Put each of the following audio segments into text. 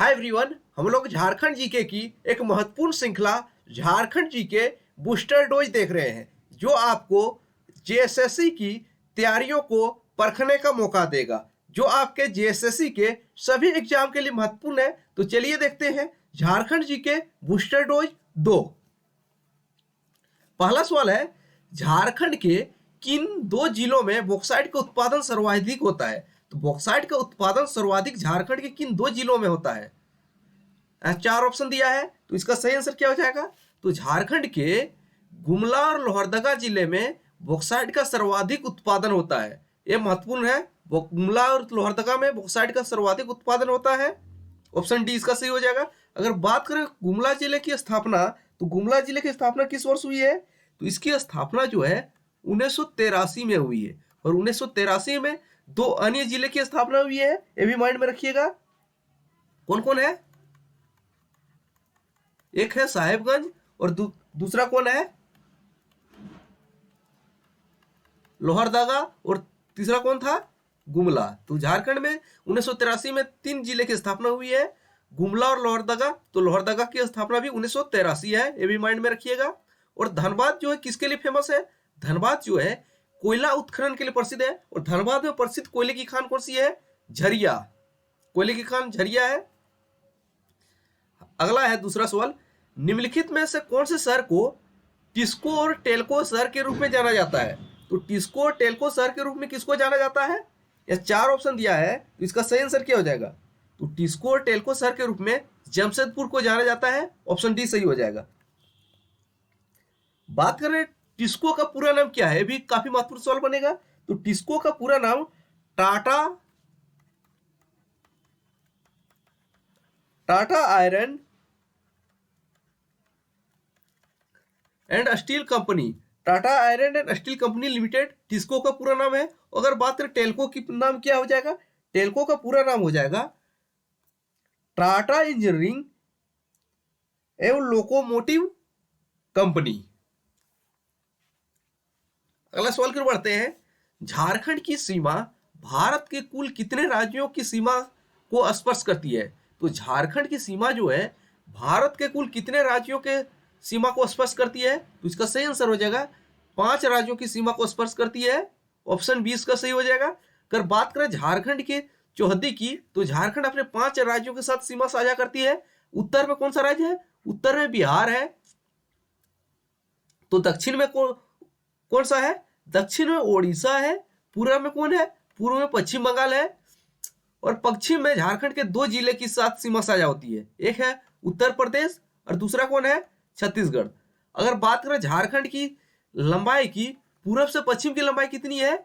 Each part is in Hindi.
हाय एवरीवन, हम लोग झारखंड जीके की एक महत्वपूर्ण श्रृंखला झारखंड जीके बूस्टर डोज देख रहे हैं, जो आपको जेएसएससी की तैयारियों को परखने का मौका देगा, जो आपके जेएसएससी के सभी एग्जाम के लिए महत्वपूर्ण है। तो चलिए देखते हैं झारखंड जीके बूस्टर डोज 2। पहला सवाल है, झारखंड के किन दो जिलों में बॉक्साइट का उत्पादन सर्वाधिक होता है? तो बॉक्साइट का उत्पादन सर्वाधिक झारखंड के किन दो जिलों में होता है? चार ऑप्शन दिया है, तो इसका सही आंसर क्या हो जाएगा? तो झारखंड के गुमला और लोहरदगा जिले में बॉक्साइट का सर्वाधिक उत्पादन होता है। यह महत्वपूर्ण है, गुमला और लोहरदगा में बॉक्साइट का सर्वाधिक उत्पादन होता है। ऑप्शन डी इसका सही हो जाएगा। अगर बात करें गुमला जिले की स्थापना, तो गुमला जिले की स्थापना किस वर्ष हुई है? तो इसकी स्थापना जो है 1983 में हुई है, और 1983 में दो अन्य जिले की स्थापना हुई है, ये भी माइंड में रखिएगा। कौन कौन है? एक है साहेबगंज और दूसरा कौन है? लोहरदगा, और तीसरा कौन था? गुमला। तो झारखंड में 1983 में तीन जिले की स्थापना हुई है, गुमला और लोहरदगा। तो लोहरदगा की स्थापना भी 1983 है, ये भी माइंड में रखिएगा। और धनबाद जो है किसके लिए फेमस है? धनबाद जो है कोयला उत्खनन के लिए प्रसिद्ध है, और धनबाद में प्रसिद्ध कोयले की खान कौन सी है? झरिया। कोयले की खान झरिया है। अगला है दूसरा सवाल, निम्नलिखित में से कौन से शहर को टिस्को और टेल्को शहर के रूप में जाना जाता है? तो टिस्को और टेल्को शहर के रूप में किसको जाना जाता है? यह चार ऑप्शन दिया है, तो इसका सही आंसर क्या हो जाएगा? तो टिस्को और टेल्को शहर के रूप में जमशेदपुर को जाना जाता है। ऑप्शन डी सही हो जाएगा। बात करें टिस्को का पूरा नाम क्या है, भी काफी महत्वपूर्ण सवाल बनेगा। तो टिस्को का पूरा नाम Tata iron and steel company, Tata iron and steel company limited TISCO का पूरा नाम है। अगर बात करें टेल्को की नाम क्या हो जाएगा? टेल्को का पूरा नाम हो जाएगा टाटा इंजीनियरिंग एवं लोकोमोटिव कंपनी। अगला सवाल की ओर बढ़ते हैं, झारखंड की सीमा भारत के कुल कितने राज्यों की सीमा को स्पर्श करती है? तो झारखंड की सीमा जो है भारत के कुल कितने राज्यों के सीमा को स्पर्श करती है? तो इसका सही आंसर हो जाएगा 5 राज्यों की सीमा को स्पर्श करती है। ऑप्शन 20 का सही हो जाएगा। अगर बात करें झारखंड के चौहद्दी की, तो झारखंड अपने 5 राज्यों के साथ सीमा साझा करती है। उत्तर में कौन सा राज्य है? उत्तर में बिहार है। तो दक्षिण में कौन सा है? दक्षिण में ओडिशा है। पूर्व में कौन है? पूर्व में पश्चिम बंगाल है। और पश्चिम में झारखंड के 2 जिले की साथ सीमा साझा होती है, एक है उत्तर प्रदेश और दूसरा कौन है? छत्तीसगढ़। अगर बात करें झारखंड की लंबाई की, पूर्व से पश्चिम की लंबाई कितनी है?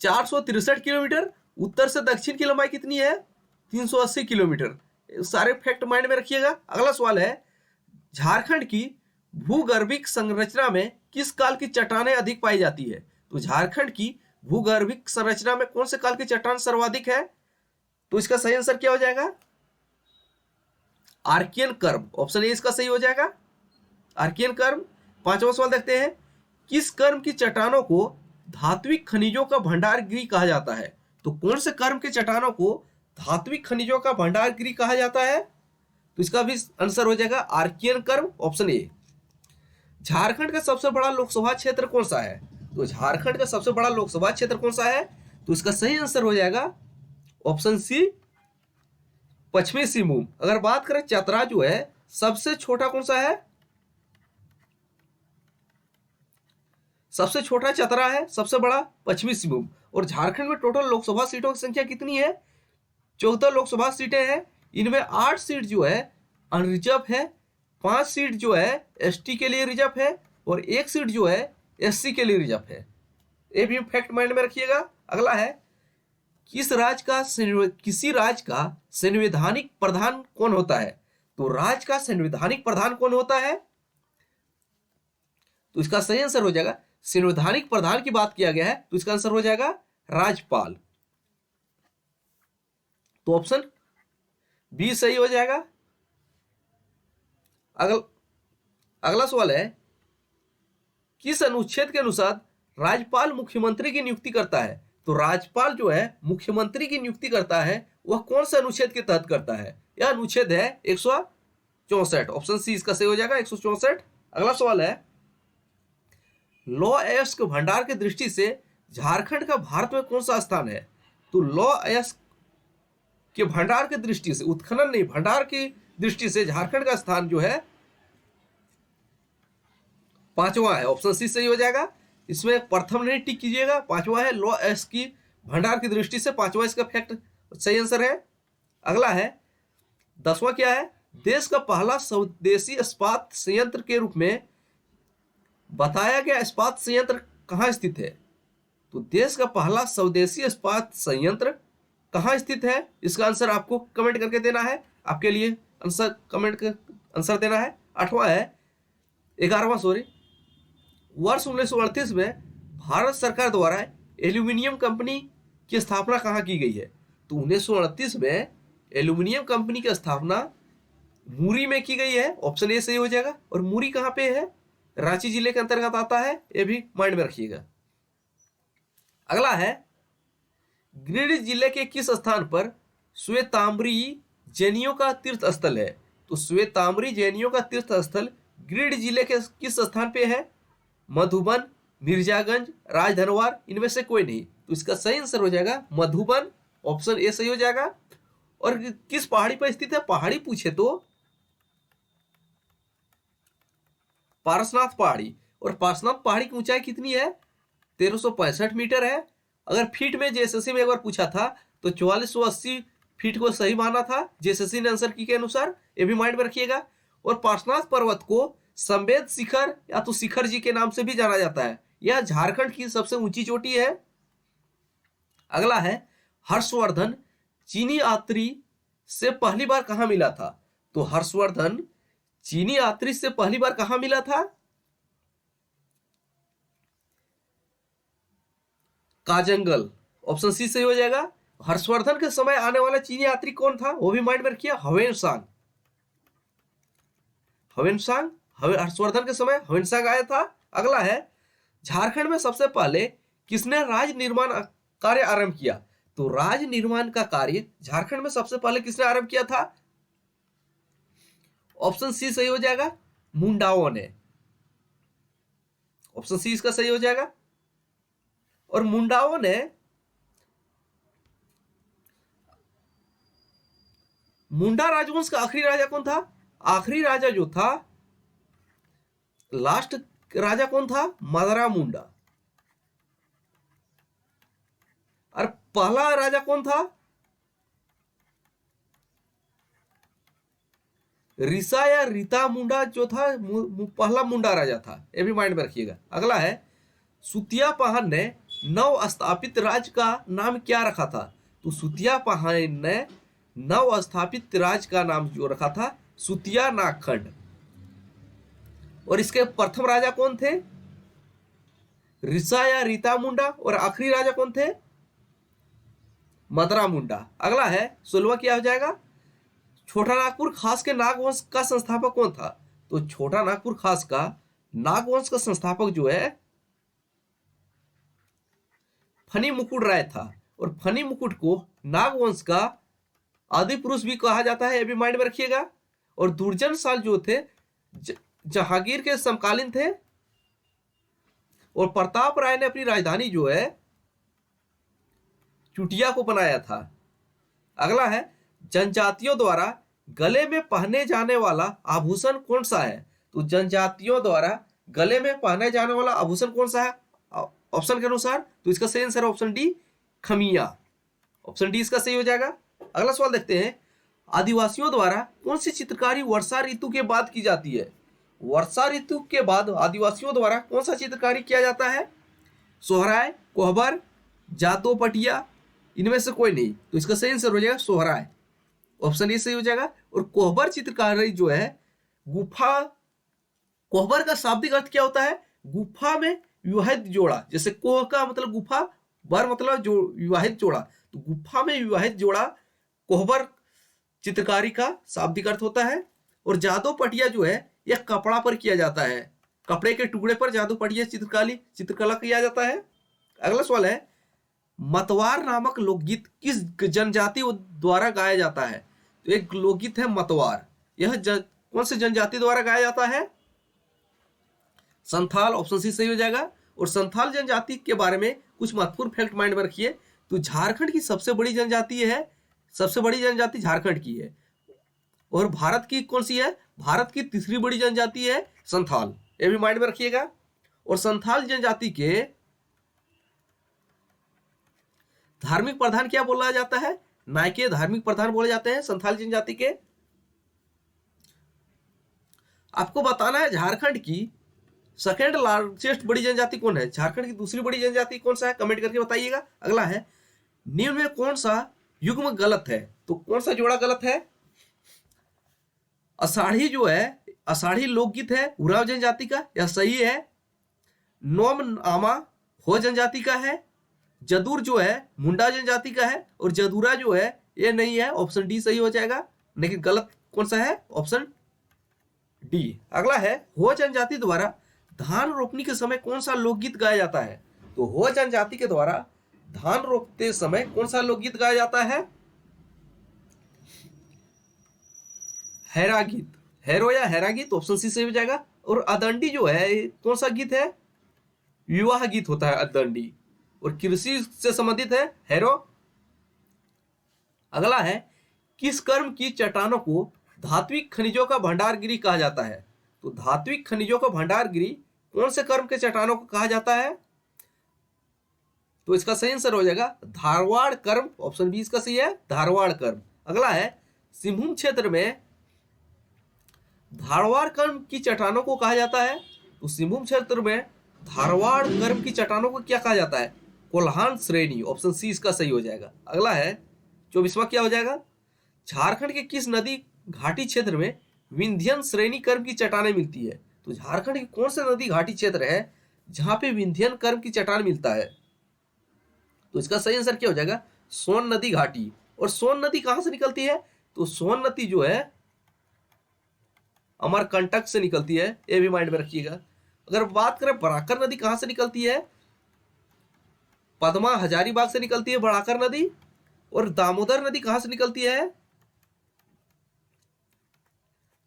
463 किलोमीटर। उत्तर से दक्षिण की लंबाई कितनी है? 380 किलोमीटर। सारे फैक्ट माइंड में रखिएगा। अगला सवाल है, झारखंड की भूगर्भिक संरचना में किस काल की चट्टानें अधिक पाई जाती है? तो झारखंड की भूगर्भिक संरचना में कौन से काल की चट्टान सर्वाधिक है? तो इसका सही आंसर क्या हो जाएगा? Archaean curve. ऑप्शन ए इसका सही हो जाएगा, आर्कियन कर्व। 5वां सवाल देखते हैं, किस कर्म की चट्टानों को धात्विक खनिजों का भंडारगृह कहा जाता है? तो कौन से कर्म के चट्टानों को धात्विक खनिजों का भंडारगृह कहा जाता है? तो इसका भी आंसर हो जाएगा Archaean curve, option A. Jharkhand का सबसे बड़ा लोकसभा क्षेत्र कौन सा है? तो झारखंड का सबसे बड़ा लोकसभा क्षेत्र कौन सा है? तो इसका सही आंसर हो जाएगा ऑप्शन सी, पश्चिमी सिंहभूम। अगर बात करें चतरा जो है सबसे छोटा कौन सा है? सबसे छोटा चतरा है, सबसे बड़ा पश्चिमी सिंहभूम। और झारखंड में टोटल लोकसभा सीटों की संख्या कितनी है? 14 लोकसभा सीटें हैं। इनमें 8 सीट जो है अनरिजर्व है, 5 सीट जो है एसटी के लिए रिजर्व है, और 1 सीट जो है एससी के लिए रिजर्व है। ये भी फैक्ट माइंड में रखिएगा। अगला है, किसी राज्य का संवैधानिक प्रधान कौन होता है? तो राज्य का संवैधानिक प्रधान कौन होता है? तो इसका सही आंसर हो जाएगा, संवैधानिक प्रधान की बात किया गया है, तो इसका आंसर हो जाएगा राज्यपाल। तो ऑप्शन बी सही हो जाएगा। अगला सवाल है, किस अनुच्छेद के अनुसार राज्यपाल मुख्यमंत्री की नियुक्ति करता है? तो राज्यपाल जो है मुख्यमंत्री की नियुक्ति करता है, वह कौन से अनुच्छेद के तहत करता है? यह अनुच्छेद है 164। ऑप्शन सी इसका सही हो जाएगा, 164। अगला सवाल है, लौह अयस्क के भंडार की दृष्टि से झारखंड का भारत में कौन सा स्थान है? तो लौह अयस्क के भंडार की दृष्टि से, उत्खनन नहीं, भंडार की दृष्टि से झारखंड का स्थान जो है 5वां है। ऑप्शन सी सही हो जाएगा। इसमें प्रथम नहीं टिक कीजिएगा, 5वां है लौह अयस्क की भंडार की दृष्टि से, 5वां इसका फैक्ट सही आंसर है। अगला है 10वां क्या है? देश का पहला स्वदेशी इस्पात संयंत्र के रूप में बताया गया इस्पात संयंत्र कहाँ स्थित है? तो देश का पहला स्वदेशी इस्पात संयंत्र कहाँ स्थित है? इसका आंसर आपको कमेंट करके देना है, आपके लिए आंसर कमेंट कर आंसर देना है। 8वां है, 11वां सॉरी, वर्ष 1938 में भारत सरकार द्वारा एल्यूमिनियम कंपनी की स्थापना कहाँ की गई है? तो 1938 में एल्यूमिनियम कंपनी की स्थापना मुरी में की गई है। ऑप्शन ए सही हो जाएगा। और मुरी कहाँ पे है? रांची जिले के अंतर्गत आता है, ये भी माइंड में रखिएगा। अगला है, गिरिडीह जिले के किस स्थान पर श्वेतांबरी जैनियों का तीर्थ स्थल है? तो श्वेतांबरी जैनियों का तीर्थ स्थल गिरिडीह जिले के किस स्थान पे है? मधुबन, मिर्जागंज, राजधनवार, इनमें से कोई नहीं। तो इसका सही आंसर हो जाएगा मधुबन। ऑप्शन ए सही हो जाएगा। और किस पहाड़ी पर स्थित है? पहाड़ी पूछे तो पारसनाथ पहाड़ी। और पारसनाथ पहाड़ी की ऊंचाई कितनी है? 1365 मीटर है। अगर फीट में जेएसएससी में एक बार पूछा था तो 4480 फीट को सही माना था जेएसएससी ने आंसर की के अनुसार, ये भी माइंड में रखिएगा। और पार्श्वनाथ पर्वत को संवेद शिखर या तो शिखर जी के नाम से भी जाना जाता है। यह झारखंड की सबसे ऊंची चोटी है। अगला है, हर्षवर्धन चीनी यात्री से पहली बार कहां मिला था? तो हर्षवर्धन चीनी यात्री से पहली बार कहां मिला था? काजंगल। ऑप्शन सी सही हो जाएगा। हर्षवर्धन के समय आने वाला चीनी यात्री कौन था? वो भी माइंड में रखिए, हवेनसांग। हवेनसांग, हर्षवर्धन के समय हवेनसांग आया था। अगला है, झारखंड में सबसे पहले किसने राज निर्माण कार्य आरंभ किया? तो राज निर्माण का कार्य झारखंड में सबसे पहले किसने आरंभ किया था? ऑप्शन सी सही हो जाएगा, मुंडाओं ने। ऑप्शन सी इसका सही हो जाएगा। और मुंडाओं ने मुंडा राजवंश का आखिरी राजा कौन था? आखिरी राजा जो था, लास्ट राजा कौन था? मदरा मुंडा। और पहला राजा कौन था? रिसा या रीता मुंडा जो था, पहला मुंडा राजा था। ये भी माइंड में रखिएगा। अगला है, सुतिया पहाड़ ने नव स्थापित राज्य का नाम क्या रखा था? तो सुतिया पहाड़ ने नव स्थापित राज्य का नाम जो रखा था सुतिया नागखंड। और इसके प्रथम राजा कौन थे? रिसा या रीता मुंडा। और आखिरी राजा कौन थे? मदरा मुंडा। अगला है, 16वां क्या हो जाएगा? छोटा नागपुर खास के नागवंश का संस्थापक कौन था? तो छोटा नागपुर खास का नागवंश का संस्थापक जो है फनी मुकुट राय था। और फनी मुकुट को नागवंश का आदि पुरुष भी कहा जाता है, ये भी माइंड में रखिएगा। और दुर्जन साल जो थे जहांगीर के समकालीन थे। और प्रताप राय ने अपनी राजधानी जो है चुटिया को बनाया था। अगला है, जनजातियों द्वारा गले में पहने जाने वाला आभूषण कौन सा है? तो जनजातियों द्वारा गले में पहने जाने वाला आभूषण कौन सा है ऑप्शन के अनुसार? तो इसका सही आंसर ऑप्शन डी, खमिया। ऑप्शन डी इसका सही हो जाएगा। अगला सवाल देखते हैं, आदिवासियों द्वारा कौन सी चित्रकारी वर्षा ऋतु के बाद की जाती है? वर्षा ऋतु के बाद आदिवासियों द्वारा कौन सा चित्रकारी किया जाता है? सोहराय, कोहबर, जातो पटिया, इनमें से कोई नहीं। तो इसका सही आंसर हो जाएगा सोहराय। ऑप्शन ए सही हो जाएगा। और कोहबर चित्रकारी जो है गुफा, कोहबर का शाब्दिक अर्थ क्या होता है? गुफा में विवाहित जोड़ा। जैसे कोह का मतलब गुफा, बर मतलब जो विवाहित जोड़ा, तो गुफा में विवाहित जोड़ा कोहबर चित्रकारी का शाब्दिक अर्थ होता है। और जादू पटिया जो है यह कपड़ा पर किया जाता है, कपड़े के टुकड़े पर जादू पटिया चित्रकला किया जाता है। अगला सवाल है, मतवार नामक लोकगीत किस जनजाति द्वारा गाया जाता है? तो एक लोकगीत है मतवार, यह कौन सी जनजाति द्वारा गाया जाता है? संथाल, ऑप्शन सी सही हो जाएगा। और संथाल जनजाति के बारे में कुछ महत्वपूर्ण फैक्ट माइंड में रखिए। तो झारखंड की सबसे बड़ी जनजाति है, सबसे बड़ी जनजाति झारखंड की है। और भारत की कौन सी है? भारत की तीसरी बड़ी जनजाति है संथाल, ये भी माइंड में रखिएगा। और संथाल जनजाति के धार्मिक प्रधान क्या बोला जाता है? नायके धार्मिक प्रधान बोले जाते हैं संथाल जनजाति के। आपको बताना है झारखंड की सेकेंड लार्जेस्ट बड़ी जनजाति कौन है? झारखंड की दूसरी बड़ी जनजाति कौन सा है? कमेंट करके बताइएगा। अगला है, निम्न में कौन सा युग्म गलत है? तो कौन सा जोड़ा गलत है? अषाढ़ी जो है, अषाढ़ी लोकगीत है उरांव जनजाति का, यह सही है। नोम आमा हो जनजाति का है। जदूर जो है मुंडा जनजाति का है। और जदूरा जो है ये नहीं है, ऑप्शन डी सही हो जाएगा। लेकिन गलत कौन सा है? Option D. अगला है, हो जनजाति द्वारा धान रोपनी के समय कौन सा लोकगीत गाया जाता है? तो हो जनजाति के द्वारा धान रोपते समय कौन सा लोकगीत गाया जाता है? हैरा गीत, हैरो या हैरा गीत, ऑप्शन सी सही हो जाएगा। और अदंडी जो है कौन सा गीत है? विवाह गीत होता है अदंडी, और कृषि से संबंधित है हैरो। अगला है, किस कर्म की चट्टानों को धात्विक खनिजों का भंडारगिरी कहा जाता है? तो धात्विक खनिजों का भंडारगिरी कौन से कर्म के चट्टानों को कहा जाता है? तो इसका सही आंसर हो जाएगा धारवाड़ कर्म, ऑप्शन बी इसका सही है, धारवाड़ कर्म। अगला है, सिंहभूम क्षेत्र में धारवाड़ कर्म की चट्टानों को कहा जाता है। तो सिंहभूम क्षेत्र में धारवाड़ कर्म की चट्टानों को क्या कहा जाता है? कोल्हान श्रेणी, ऑप्शन सी इसका सही हो जाएगा। अगला है 24वां क्या हो जाएगा? झारखंड के किस नदी घाटी क्षेत्र में विंध्यन श्रेणी कर्म की चट्टानें मिलती है? तो झारखंड की कौन सा नदी घाटी क्षेत्र है जहां पे विंध्यन कर्म की चट्टान मिलता है? तो इसका सही आंसर क्या हो जाएगा? सोन नदी घाटी। और सोन नदी कहां से निकलती है? तो सोन नदी जो है अमरकंटक से निकलती है, ये भी माइंड में रखिएगा। अगर बात करें बराकर नदी कहां से निकलती है? पद्मा हजारीबाग से निकलती है बराकर नदी। और दामोदर नदी कहां से निकलती है?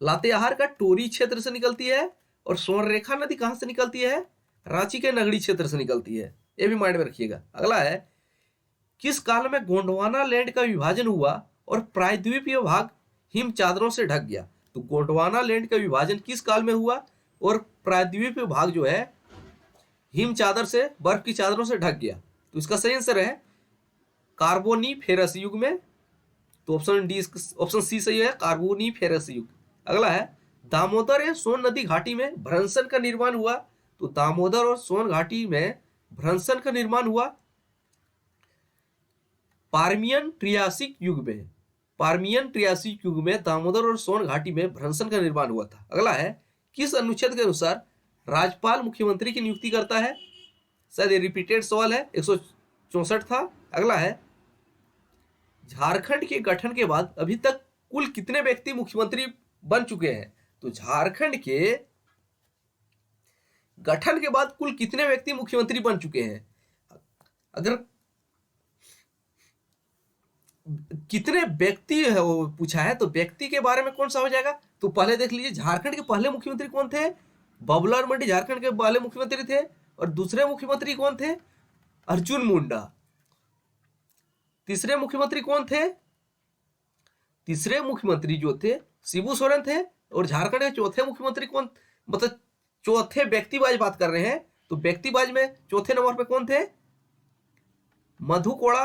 लातेहार का टोरी क्षेत्र से निकलती है। और स्वर्णरेखा नदी कहां से निकलती है? रांची के नगड़ी क्षेत्र से निकलती है, ये भी माइंड में रखिएगा। अगला है, किस काल में गोंडवाना लैंड का विभाजन हुआ और प्रायद्वीपीय भाग हिम चादरों से ढक गया? तो गोंडवाना लैंड का विभाजन किस काल में हुआ और प्रायद्वीपीय भाग जो है हिम चादर से, बर्फ की चादरों से ढक गया? तो इसका सही आंसर है कार्बोनीफेरस युग में। तो ऑप्शन डी, ऑप्शन सी सही है, कार्बोनीफेरस युग। अगला है, दामोदर या सोन नदी घाटी में भ्रंशन का निर्माण हुआ? तो दामोदर और सोन घाटी में भ्रंशन का निर्माण हुआ पार्मियन ट्रियासिक युग में। पार्मियन ट्रियासिक युग में दामोदर और सोन घाटी में भ्रंशन का निर्माण हुआ था। अगला है, किस अनुच्छेद के अनुसार राज्यपाल मुख्यमंत्री की नियुक्ति करता है? शायद ये रिपीटेड सवाल है, 164 था। अगला है, झारखंड के गठन के बाद अभी तक कुल कितने व्यक्ति मुख्यमंत्री बन चुके हैं? तो झारखंड के गठन के बाद कुल कितने व्यक्ति मुख्यमंत्री बन चुके हैं? अगर कितने व्यक्ति है वो पूछा है, तो व्यक्ति के बारे में कौन सा हो जाएगा? तो पहले देख लीजिए, झारखंड के पहले मुख्यमंत्री कौन थे? बबुलाल मर्डी झारखंड के पहले मुख्यमंत्री थे। और दूसरे मुख्यमंत्री कौन थे? अर्जुन मुंडा। तीसरे मुख्यमंत्री कौन थे? तीसरे मुख्यमंत्री जो थे शिबू सोरेन थे। और झारखंड के चौथे मुख्यमंत्री कौन, मतलब चौथे व्यक्ति वाइज बात कर रहे हैं, तो व्यक्ति वाइज में चौथे नंबर पे कौन थे? मधु कोड़ा।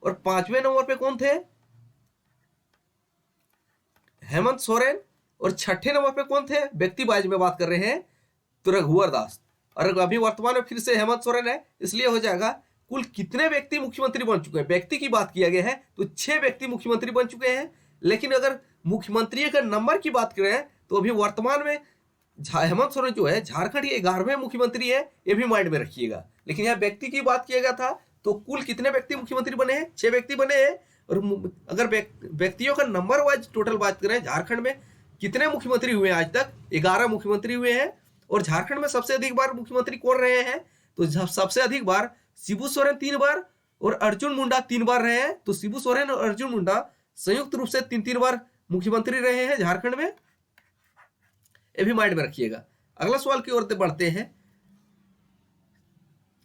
और पांचवें नंबर पे कौन थे? हेमंत सोरेन। और छठे नंबर पे कौन थे व्यक्ति वाइज में बात कर रहे हैं? तो रघुवर दास। और अभी वर्तमान में फिर से हेमंत सोरेन है, इसलिए हो जाएगा कुल कितने व्यक्ति मुख्यमंत्री बन चुके हैं। व्यक्ति की बात किया गया है तो 6 व्यक्ति मुख्यमंत्री बन चुके हैं। लेकिन अगर मुख्यमंत्री का नंबर की बात करें तो अभी वर्तमान में हेमंत सोरेन जो है झारखंड के 11वें मुख्यमंत्री है, ये भी माइंड में रखिएगा। लेकिन यहाँ व्यक्ति की बात किया गया था तो कुल कितने व्यक्ति मुख्यमंत्री बने हैं? 6 व्यक्ति बने हैं। और अगर व्यक्तियों का नंबर वाइज टोटल बात करें, झारखंड में कितने मुख्यमंत्री हुए हैं? आज तक 11 मुख्यमंत्री हुए हैं। और झारखंड में सबसे अधिक बार मुख्यमंत्री कौन रहे हैं? तो सबसे अधिक बार शिबू सोरेन 3 बार और अर्जुन मुंडा 3 बार रहे हैं। तो शिबू सोरेन और अर्जुन मुंडा संयुक्त रूप से 3-3 बार मुख्यमंत्री रहे हैं झारखंड में, ये भी माइंड में रखिएगा। अगला सवाल की ओर बढ़ते हैं।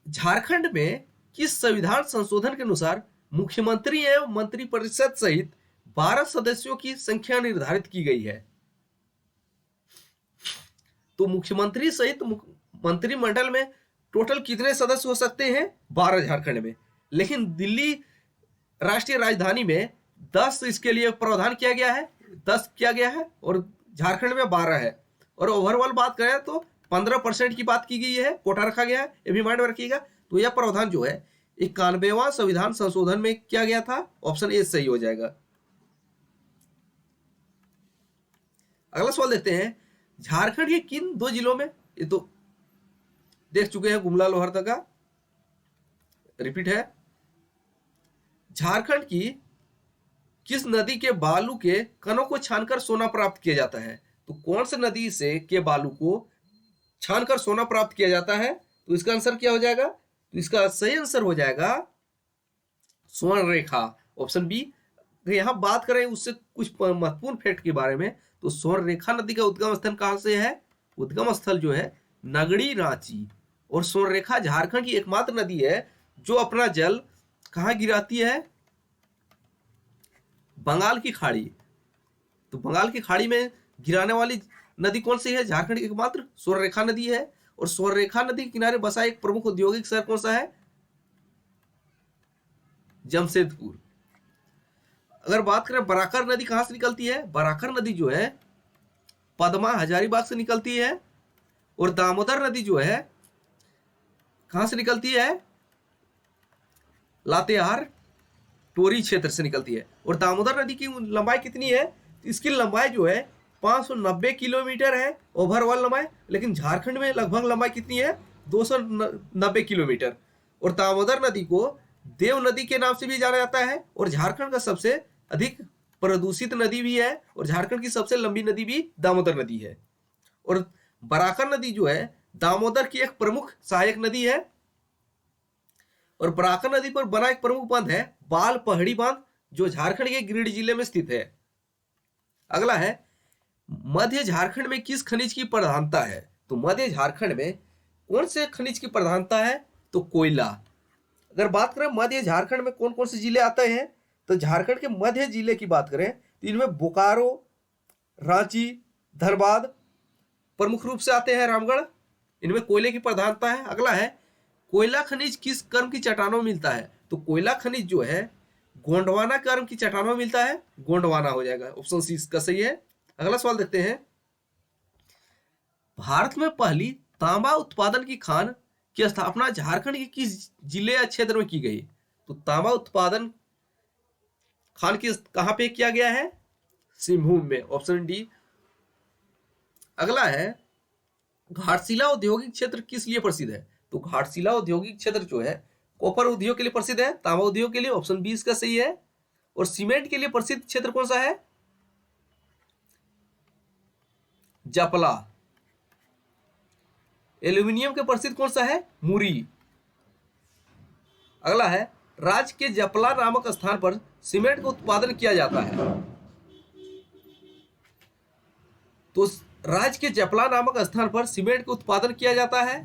झारखंड में किस संविधान संशोधन के अनुसार मुख्यमंत्री एवं मंत्रिपरिषद सहित 12 सदस्यों की संख्या निर्धारित की गई है? तो मुख्यमंत्री सहित मंत्रिमंडल में टोटल कितने सदस्य हो सकते हैं? 12 झारखंड में। लेकिन दिल्ली राष्ट्रीय राजधानी में 10 इसके लिए प्रावधान किया गया है, 10 किया गया है, और झारखंड में 12 है। और ओवरऑल बात करें तो 15% की बात की गई है, कोटा रखा गया है, ये भी माइंड में रखिएगा। तो यह प्रावधान जो है 91वां संविधान संशोधन में किया गया था। ऑप्शन ए सही हो जाएगा। अगला सवाल देखते हैं। झारखंड के किन 2 जिलों में, ये तो देख चुके हैं, गुमला लोहरदगा, रिपीट है। झारखंड की किस नदी के बालू के कणों को छानकर सोना प्राप्त किया जाता है? तो कौन सी नदी से के बालू को छानकर सोना प्राप्त किया जाता है? तो इसका आंसर क्या हो जाएगा? तो इसका सही आंसर हो जाएगा स्वर्ण रेखा, ऑप्शन बी। यहां बात करें उससे कुछ महत्वपूर्ण फैक्ट के बारे में, तो स्वर्ण रेखा नदी का उद्गम स्थल कहां से है? उद्गम स्थल जो है नगड़ी रांची। और स्वर्ण रेखा झारखंड की एकमात्र नदी है जो अपना जल कहां गिराती है? बंगाल की खाड़ी। तो बंगाल की खाड़ी में गिराने वाली नदी कौन सी है? झारखंड की एकमात्र स्वर्ण रेखा नदी है। और स्वर्ण रेखा नदी के किनारे बसा एक प्रमुख औद्योगिक शहर कौन सा है? जमशेदपुर। अगर बात करें बराकर नदी कहां से निकलती है? बराकर नदी जो है पद्मा हजारीबाग से निकलती है। और दामोदर नदी जो है कहां से निकलती है? लातेहार टोरी क्षेत्र से निकलती है। और दामोदर नदी की लंबाई कितनी है? इसकी लंबाई जो है 590 किलोमीटर है ओवरऑल लंबाई। लेकिन झारखंड में लगभग लंबाई कितनी है? 290 किलोमीटर। और दामोदर नदी को देव नदी के नाम से भी जाना जाता है। और झारखंड का सबसे अधिक प्रदूषित नदी भी है। और झारखंड की सबसे लंबी नदी भी दामोदर नदी है। और बराकर नदी जो है दामोदर की एक प्रमुख सहायक नदी है। और बराकर नदी पर बना एक प्रमुख बांध है बाल पहाड़ी बांध, जो झारखंड के गिरिडीह जिले में स्थित है। अगला है, मध्य झारखंड में किस खनिज की प्रधानता है? तो मध्य झारखंड में कौन से खनिज की प्रधानता है? तो कोयला। अगर बात करें मध्य झारखंड में कौन कौन से जिले आते हैं, तो झारखंड के मध्य जिले की बात करें तो इनमें बोकारो, रांची, धनबाद प्रमुख रूप से आते हैं, रामगढ़, इनमें कोयले की प्रधानता है। अगला है, कोयला खनिज किस कर्म की चट्टानों में मिलता है? तो कोयला खनिज जो है गोंडवाना कर्म की चट्टानों में मिलता है, गोंडवाना हो जाएगा, ऑप्शन सी इसका सही है। अगला सवाल देखते हैं। भारत में पहली तांबा उत्पादन की खान की स्थापना झारखंड के किस जिले या क्षेत्र में की गई? तो तांबा उत्पादन खान की कहां पे किया गया है? सिंहभूम में, ऑप्शन डी। अगला है, घाटशिला औद्योगिक क्षेत्र किस लिए प्रसिद्ध है? तो घाटशिला औद्योगिक क्षेत्र जो है कॉपर उद्योग के लिए प्रसिद्ध है, तांबा उद्योग के लिए, ऑप्शन बी इसका सही है। और सीमेंट के लिए प्रसिद्ध क्षेत्र कौन सा है? जपला। एल्यूमिनियम के प्रसिद्ध कौन सा है? मुरी। अगला है, राज्य के जपला नामक स्थान पर सीमेंट का उत्पादन किया जाता है। तो राज्य के जपला नामक स्थान पर सीमेंट का उत्पादन किया जाता है,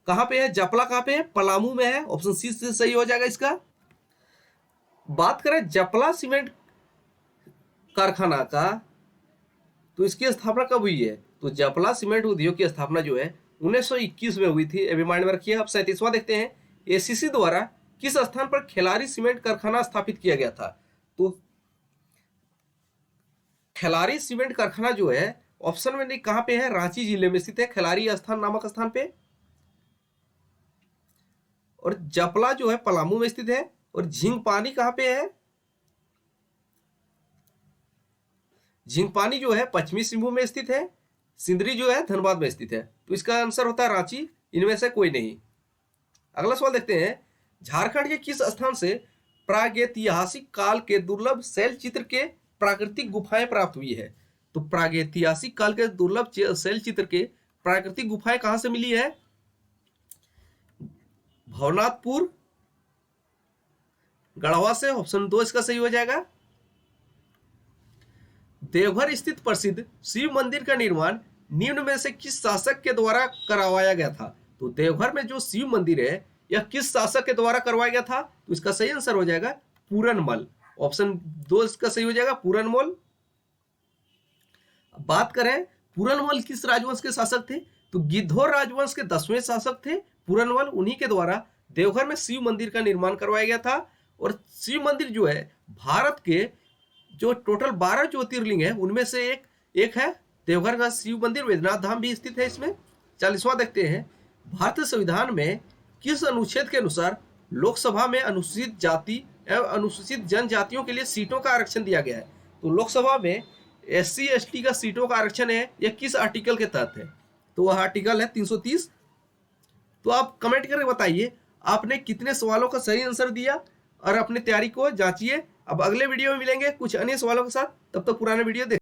कहां पे है? जपला कहां पे है? पलामू में है, ऑप्शन सी से सही हो जाएगा इसका। बात करें जपला सीमेंट कारखाना का, तो इसकी स्थापना कब हुई है? तो जपला सीमेंट उद्योग की स्थापना जो है 1921 में हुई थी, अभी माइंड में रखिए। अब 37वां देखते हैं। एसीसी द्वारा किस स्थान पर खिलारी सीमेंट कारखाना स्थापित किया गया था? तो खिलारी सीमेंट कारखाना जो है ऑप्शन में नहीं, कहां पे है? रांची जिले में स्थित है, खिलारी स्थान नामक स्थान पे। और जपला जो है पलामू में स्थित है। और झिंगपानी कहां पे है? झिंगपानी जो है पश्चिमी सिंहभूम में स्थित है। सिंदरी जो है धनबाद में स्थित है। तो इसका आंसर होता है रांची, इनमें से कोई नहीं। अगला सवाल देखते हैं। झारखंड के किस स्थान से प्रागैतिहासिक काल के दुर्लभ शैल चित्र के प्राकृतिक गुफाएं प्राप्त हुई है? तो प्रागैतिहासिक काल के दुर्लभ शैल चित्र के प्राकृतिक गुफाएं कहां से मिली है? भवनाथपुर, गढ़वा से, ऑप्शन 2 इसका सही हो जाएगा। देवघर स्थित प्रसिद्ध शिव मंदिर का निर्माण निम्न में से किस शासक के द्वारा करवाया गया था? तो देवघर में जो शिव मंदिर है यह किस शासक के द्वारा करवाया गया था? तो इसका सही आंसर हो जाएगा पूरनमल। ऑप्शन 2 इसका सही हो जाएगा पूरनमल। बात करें पूरनमल किस राजवंश के शासक थे? तो गिद्धौर राजवंश के 10वें शासक थे पूरनमल। उन्हीं के द्वारा देवघर में शिव मंदिर का निर्माण करवाया गया था। और शिव मंदिर जो है भारत के जो टोटल 12 ज्योतिर्लिंग है उनमें से एक है देवघर का शिव मंदिर। वैद्यनाथ धाम भी स्थित है इसमें। 40वां देखते हैं, भारतीय संविधान में किस अनुच्छेद के अनुसार लोकसभा में अनुसूचित जाति एवं अनुसूचित जनजातियों के लिए सीटों का आरक्षण दिया गया है? तो लोकसभा में SC ST का सीटों का आरक्षण है यह किस आर्टिकल के तहत है? तो वह आर्टिकल है 330। तो आप कमेंट करके बताइए आपने कितने सवालों का सही आंसर दिया और अपनी तैयारी को जांचिए। अब अगले वीडियो में मिलेंगे कुछ अन्य सवालों के साथ, तब तक पुराना वीडियो देख